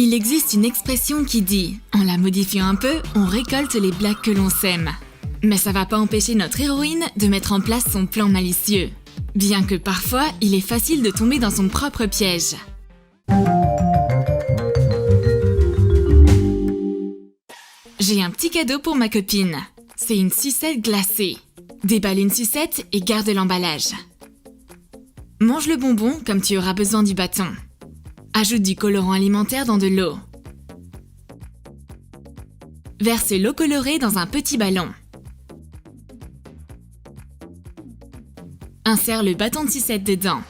Il existe une expression qui dit « En la modifiant un peu, on récolte les blagues que l'on sème ». Mais ça va pas empêcher notre héroïne de mettre en place son plan malicieux. Bien que parfois, il est facile de tomber dans son propre piège. J'ai un petit cadeau pour ma copine. C'est une sucette glacée. Déballe une sucette et garde l'emballage. Mange le bonbon comme tu auras besoin du bâton. Ajoute du colorant alimentaire dans de l'eau. Verse l'eau colorée dans un petit ballon. Insère le bâton de sucette dedans.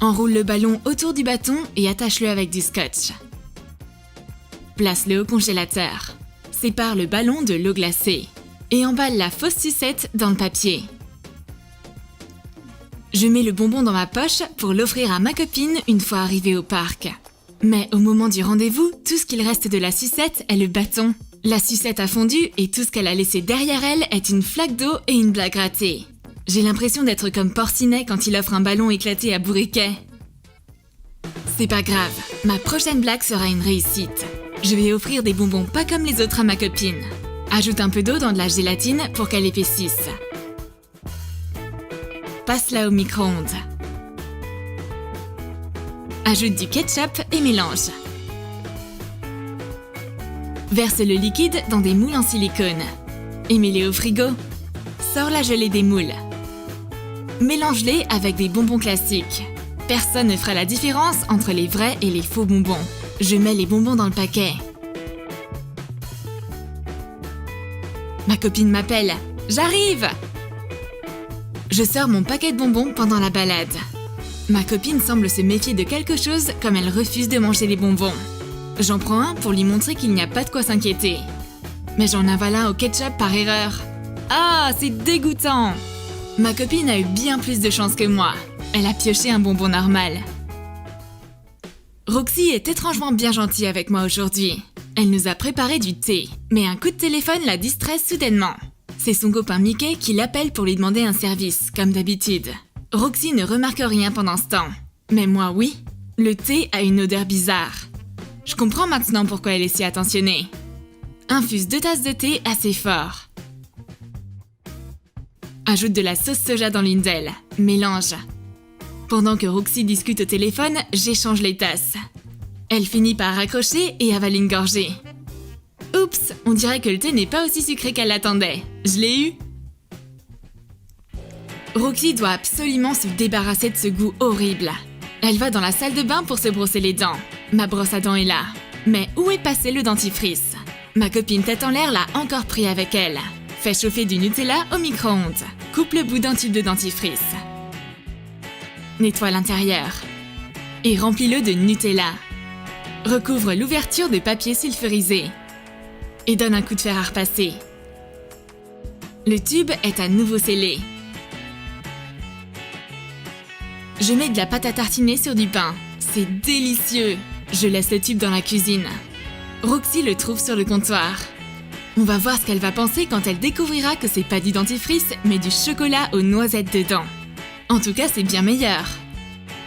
Enroule le ballon autour du bâton et attache-le avec du scotch. Place-le au congélateur. Sépare le ballon de l'eau glacée et emballe la fausse sucette dans le papier. Je mets le bonbon dans ma poche pour l'offrir à ma copine une fois arrivée au parc. Mais au moment du rendez-vous, tout ce qu'il reste de la sucette est le bâton. La sucette a fondu et tout ce qu'elle a laissé derrière elle est une flaque d'eau et une blague ratée. J'ai l'impression d'être comme Porcinet quand il offre un ballon éclaté à Bourriquet. C'est pas grave, ma prochaine blague sera une réussite. Je vais offrir des bonbons pas comme les autres à ma copine. Ajoute un peu d'eau dans de la gélatine pour qu'elle épaississe. Passe-la au micro-ondes. Ajoute du ketchup et mélange. Verse le liquide dans des moules en silicone. Et mets-les au frigo. Sors la gelée des moules. Mélange-les avec des bonbons classiques. Personne ne fera la différence entre les vrais et les faux bonbons. Je mets les bonbons dans le paquet. Ma copine m'appelle. J'arrive! Je sors mon paquet de bonbons pendant la balade. Ma copine semble se méfier de quelque chose comme elle refuse de manger les bonbons. J'en prends un pour lui montrer qu'il n'y a pas de quoi s'inquiéter. Mais j'en avale un au ketchup par erreur. Ah, c'est dégoûtant! Ma copine a eu bien plus de chance que moi. Elle a pioché un bonbon normal. Roxy est étrangement bien gentille avec moi aujourd'hui. Elle nous a préparé du thé, mais un coup de téléphone la distrait soudainement. C'est son copain Mickey qui l'appelle pour lui demander un service, comme d'habitude. Roxy ne remarque rien pendant ce temps. Mais moi, oui. Le thé a une odeur bizarre. Je comprends maintenant pourquoi elle est si attentionnée. Infuse 2 tasses de thé assez fort. Ajoute de la sauce soja dans l'une d'elles. Mélange. Pendant que Roxy discute au téléphone, j'échange les tasses. Elle finit par raccrocher et avale une gorgée. Oups, on dirait que le thé n'est pas aussi sucré qu'elle l'attendait. Je l'ai eu. Roxy doit absolument se débarrasser de ce goût horrible. Elle va dans la salle de bain pour se brosser les dents. Ma brosse à dents est là. Mais où est passé le dentifrice? Ma copine tête en l'air l'a encore pris avec elle. Fais chauffer du Nutella au micro-ondes. Coupe le bout d'un tube de dentifrice. Nettoie l'intérieur. Et remplis-le de Nutella. Recouvre l'ouverture de papier sulfurisé. Et donne un coup de fer à repasser. Le tube est à nouveau scellé. Je mets de la pâte à tartiner sur du pain. C'est délicieux. Je laisse le tube dans la cuisine. Roxy le trouve sur le comptoir. On va voir ce qu'elle va penser quand elle découvrira que c'est pas du dentifrice, mais du chocolat aux noisettes dedans. En tout cas, c'est bien meilleur.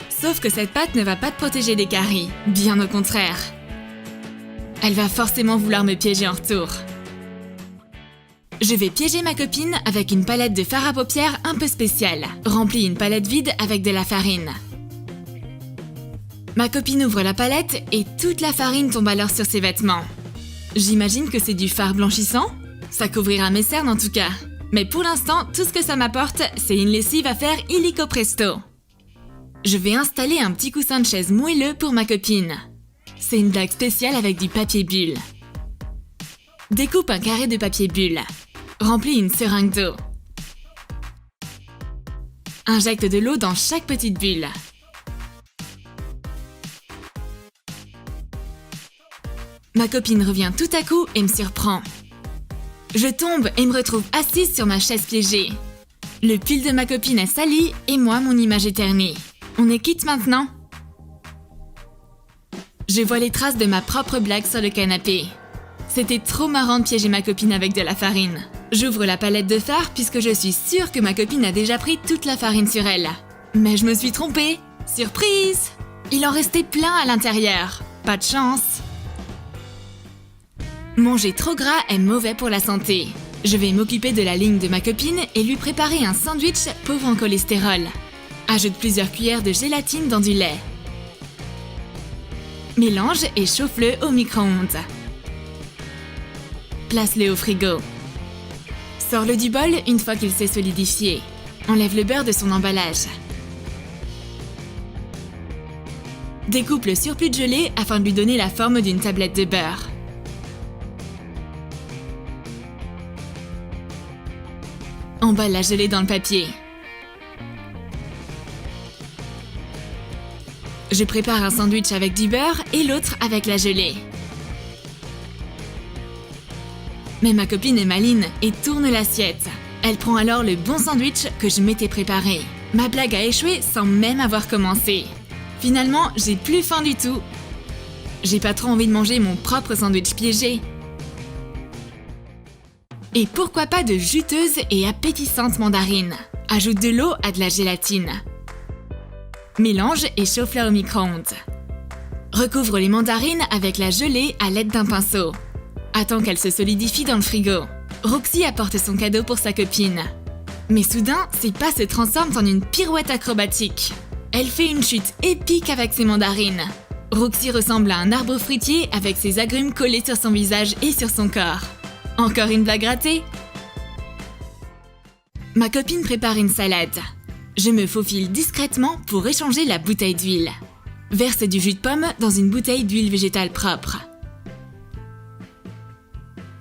Sauf que cette pâte ne va pas te protéger des caries, bien au contraire. Elle va forcément vouloir me piéger en retour. Je vais piéger ma copine avec une palette de fard à paupières un peu spéciale. Remplis une palette vide avec de la farine. Ma copine ouvre la palette et toute la farine tombe alors sur ses vêtements. J'imagine que c'est du fard blanchissant? Ça couvrira mes cernes en tout cas. Mais pour l'instant, tout ce que ça m'apporte, c'est une lessive à faire illico presto. Je vais installer un petit coussin de chaise moelleux pour ma copine. C'est une blague spéciale avec du papier bulle. Découpe un carré de papier bulle. Remplis une seringue d'eau. Injecte de l'eau dans chaque petite bulle. Ma copine revient tout à coup et me surprend. Je tombe et me retrouve assise sur ma chaise piégée. Le pull de ma copine est sali et moi, mon image est ternie. On est quitte maintenant? Je vois les traces de ma propre blague sur le canapé. C'était trop marrant de piéger ma copine avec de la farine. J'ouvre la palette de fard puisque je suis sûre que ma copine a déjà pris toute la farine sur elle. Mais je me suis trompée! Surprise! Il en restait plein à l'intérieur. Pas de chance. Manger trop gras est mauvais pour la santé. Je vais m'occuper de la ligne de ma copine et lui préparer un sandwich pauvre en cholestérol. Ajoute plusieurs cuillères de gélatine dans du lait. Mélange et chauffe-le au micro-ondes. Place-le au frigo. Sors-le du bol une fois qu'il s'est solidifié. Enlève le beurre de son emballage. Découpe le surplus de gelée afin de lui donner la forme d'une tablette de beurre. Emballe la gelée dans le papier. Je prépare un sandwich avec du beurre et l'autre avec la gelée. Mais ma copine est maline et tourne l'assiette. Elle prend alors le bon sandwich que je m'étais préparé. Ma blague a échoué sans même avoir commencé. Finalement, j'ai plus faim du tout. J'ai pas trop envie de manger mon propre sandwich piégé. Et pourquoi pas de juteuses et appétissantes mandarines. Ajoute de l'eau à de la gélatine. Mélange et chauffe-la au micro-ondes. Recouvre les mandarines avec la gelée à l'aide d'un pinceau. Attends qu'elle se solidifie dans le frigo. Roxy apporte son cadeau pour sa copine. Mais soudain, ses pas se transforment en une pirouette acrobatique. Elle fait une chute épique avec ses mandarines. Roxy ressemble à un arbre fruitier avec ses agrumes collés sur son visage et sur son corps. Encore une blague ratée? Ma copine prépare une salade. Je me faufile discrètement pour échanger la bouteille d'huile. Verse du jus de pomme dans une bouteille d'huile végétale propre.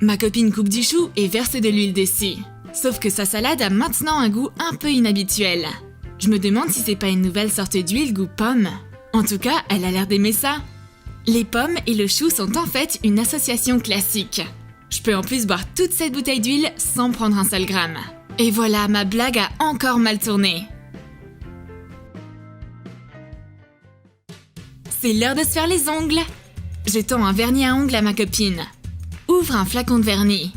Ma copine coupe du chou et verse de l'huile dessus. Sauf que sa salade a maintenant un goût un peu inhabituel. Je me demande si c'est pas une nouvelle sorte d'huile goût pomme. En tout cas, elle a l'air d'aimer ça. Les pommes et le chou sont en fait une association classique. Je peux en plus boire toute cette bouteille d'huile sans prendre un seul gramme. Et voilà, ma blague a encore mal tourné. C'est l'heure de se faire les ongles. Je tends un vernis à ongles à ma copine. Ouvre un flacon de vernis.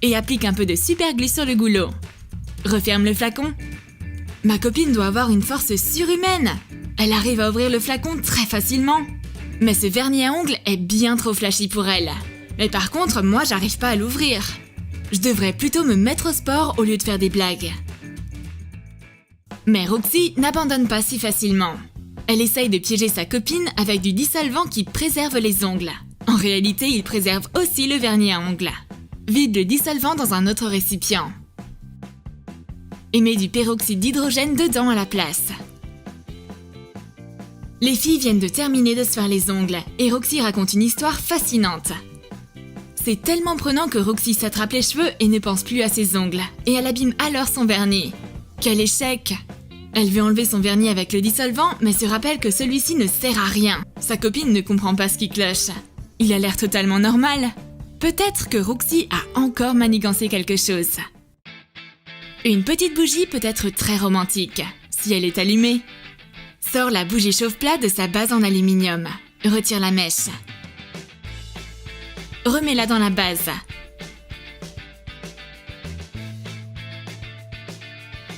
Et applique un peu de super glue sur le goulot. Referme le flacon. Ma copine doit avoir une force surhumaine. Elle arrive à ouvrir le flacon très facilement. Mais ce vernis à ongles est bien trop flashy pour elle. Mais par contre, moi, j'arrive pas à l'ouvrir. Je devrais plutôt me mettre au sport au lieu de faire des blagues. Mais Roxy n'abandonne pas si facilement. Elle essaye de piéger sa copine avec du dissolvant qui préserve les ongles. En réalité, il préserve aussi le vernis à ongles. Vide le dissolvant dans un autre récipient. Et mets du peroxyde d'hydrogène dedans à la place. Les filles viennent de terminer de se faire les ongles et Roxy raconte une histoire fascinante. C'est tellement prenant que Roxy s'attrape les cheveux et ne pense plus à ses ongles, et elle abîme alors son vernis. Quel échec! Elle veut enlever son vernis avec le dissolvant, mais se rappelle que celui-ci ne sert à rien. Sa copine ne comprend pas ce qui cloche. Il a l'air totalement normal. Peut-être que Roxy a encore manigancé quelque chose. Une petite bougie peut être très romantique, si elle est allumée. Sors la bougie chauffe-plat de sa base en aluminium. Retire la mèche. Remets-la dans la base.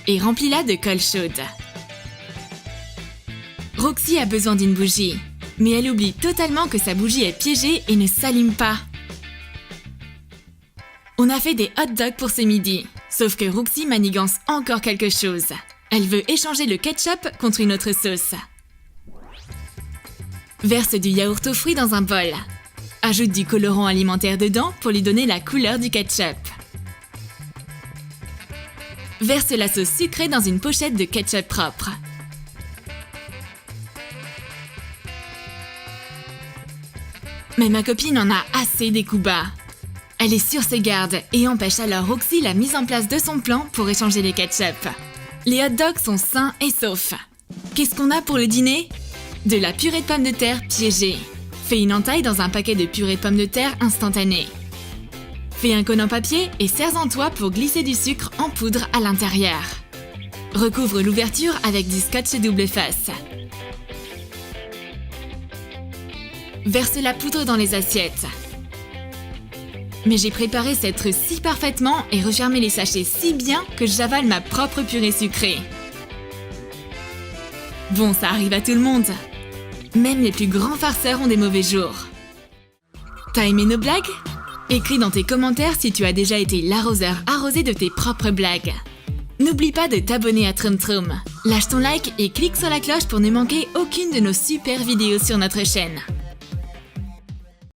Et remplis-la de colle chaude. Roxy a besoin d'une bougie, mais elle oublie totalement que sa bougie est piégée et ne s'allume pas. On a fait des hot dogs pour ce midi, sauf que Roxy manigance encore quelque chose. Elle veut échanger le ketchup contre une autre sauce. Verse du yaourt aux fruits dans un bol. Ajoute du colorant alimentaire dedans pour lui donner la couleur du ketchup. Verse la sauce sucrée dans une pochette de ketchup propre. Mais ma copine en a assez des coups bas. Elle est sur ses gardes et empêche alors Roxy la mise en place de son plan pour échanger les ketchup. Les hot dogs sont sains et saufs. Qu'est-ce qu'on a pour le dîner? De la purée de pommes de terre piégée. Fais une entaille dans un paquet de purée de pommes de terre instantanée. Fais un cône en papier et serre-en toi pour glisser du sucre en poudre à l'intérieur. Recouvre l'ouverture avec du scotch double face. Verse la poudre dans les assiettes. Mais j'ai préparé cette ruse si parfaitement et refermé les sachets si bien que j'avale ma propre purée sucrée. Bon, ça arrive à tout le monde. Même les plus grands farceurs ont des mauvais jours. T'as aimé nos blagues? Écris dans tes commentaires si tu as déjà été l'arroseur arrosé de tes propres blagues. N'oublie pas de t'abonner à Troum Troum. Lâche ton like et clique sur la cloche pour ne manquer aucune de nos super vidéos sur notre chaîne.